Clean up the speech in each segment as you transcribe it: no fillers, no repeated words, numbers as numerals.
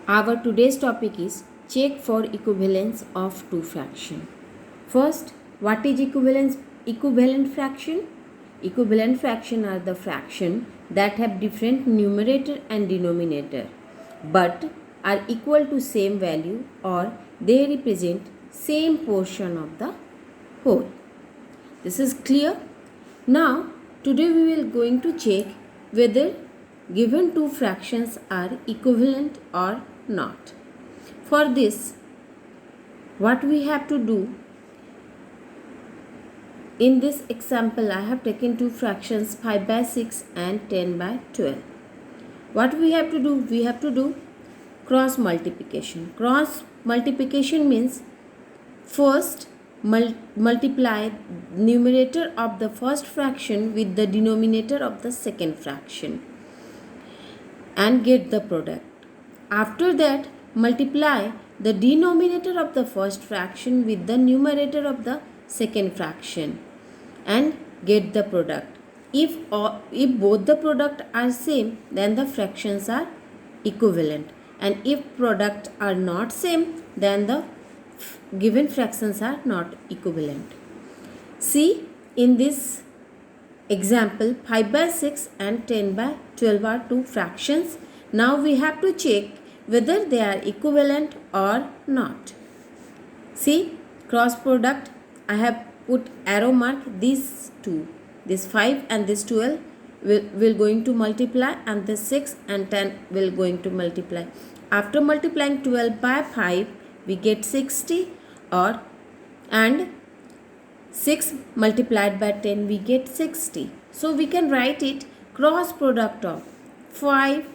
Our today's topic is check for equivalence of two fraction. First, what is equivalent fraction? Equivalent fraction are the fraction that have different numerator and denominator but are equal to same value or they represent same portion of the whole. This is clear. Now, today we will going to check whether given two fractions are equivalent or not. For this, what we have to do, in this example I have taken two fractions 5 by 6 and 10 by 12. What we have to do? We have to do cross multiplication. Cross multiplication means first multiply numerator of the first fraction with the denominator of the second fraction and get the product. After that, multiply the denominator of the first fraction with the numerator of the second fraction and get the product. If both the product are same, then the fractions are equivalent, and if product are not same, then the given fractions are not equivalent. See, in this example, 5 by 6 and 10 by 12 are two fractions. Now we have to check whether they are equivalent or not. See, cross product, I have put arrow mark these two. This 5 and this 12 will going to multiply, and this 6 and 10 will going to multiply. After multiplying 12 by 5, we get 60, and 6 multiplied by 10 we get 60. So we can write it cross product of 5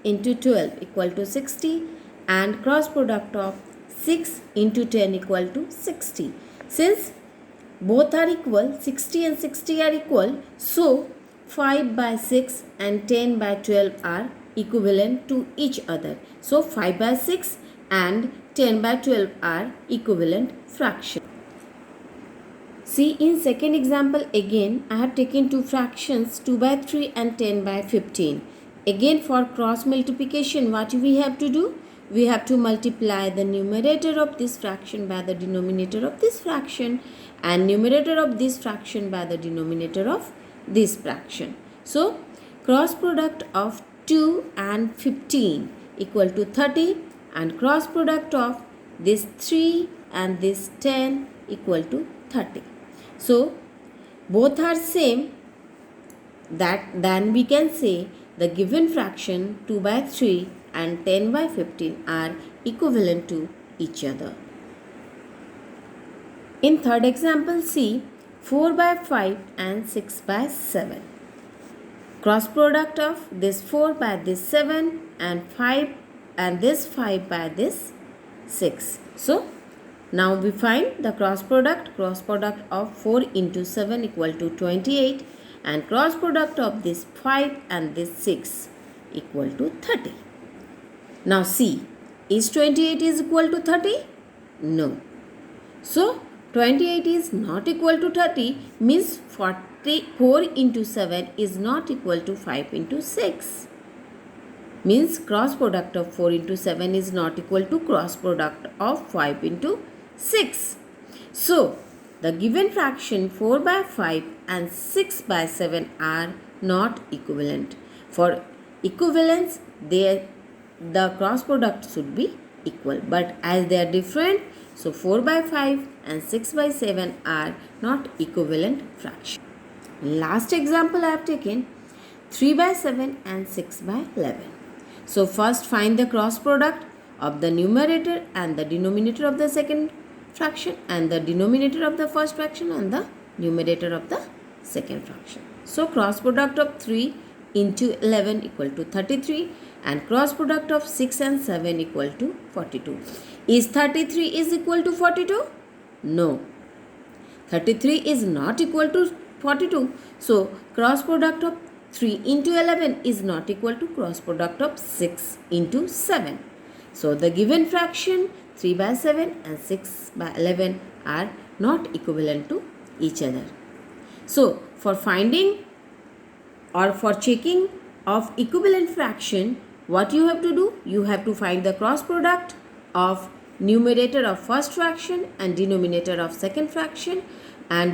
into 12 equal to 60 and cross product of 6 into 10 equal to 60. Since both are equal, 60 and 60 are equal, so 5 by 6 and 10 by 12 are equivalent to each other. So 5 by 6 and 10 by 12 are equivalent fraction. See, in second example again I have taken two fractions 2 by 3 and 10 by 15. Again, for cross multiplication, what we have to do? We have to multiply the numerator of this fraction by the denominator of this fraction and numerator of this fraction by the denominator of this fraction. So, cross product of 2 and 15 equal to 30 and cross product of this 3 and this 10 equal to 30. So, both are same, then we can say the given fraction 2 by 3 and 10 by 15 are equivalent to each other. In third example, see 4 by 5 and 6 by 7. Cross product of this 4 by this 7 and 5 and this 5 by this 6. So, now we find the cross product of 4 into 7 equal to 28 and cross product of this 5 and this 6 equal to 30. Now see, is 28 is equal to 30? No. So 28 is not equal to 30 means 4 into 7 is not equal to 5 into 6. Means cross product of 4 into 7 is not equal to cross product of 5 into 6. So, the given fraction 4 by 5 and 6 by 7 are not equivalent. For equivalence, the cross product should be equal. But as they are different, so 4 by 5 and 6 by 7 are not equivalent fraction. Last example I have taken 3 by 7 and 6 by 11. So first find the cross product of the numerator and the denominator of the second fraction and the denominator of the first fraction and the numerator of the second fraction. So cross product of 3 into 11 equal to 33 and cross product of 6 and 7 equal to 42. Is 33 is equal to 42? No. 33 is not equal to 42. So cross product of 3 into 11 is not equal to cross product of 6 into 7. So the given fraction 3 by 7 and 6 by 11 are not equivalent to each other. So for finding or for checking of equivalent fraction, what you have to do? You have to find the cross product of numerator of first fraction and denominator of second fraction, and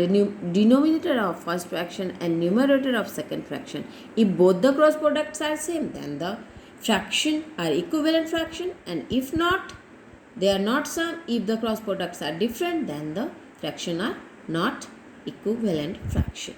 denominator of first fraction and numerator of second fraction. If both the cross products are same, then the fraction are equivalent fraction, and if not, they are not sum. If the cross products are different, then the fraction are not equivalent fraction.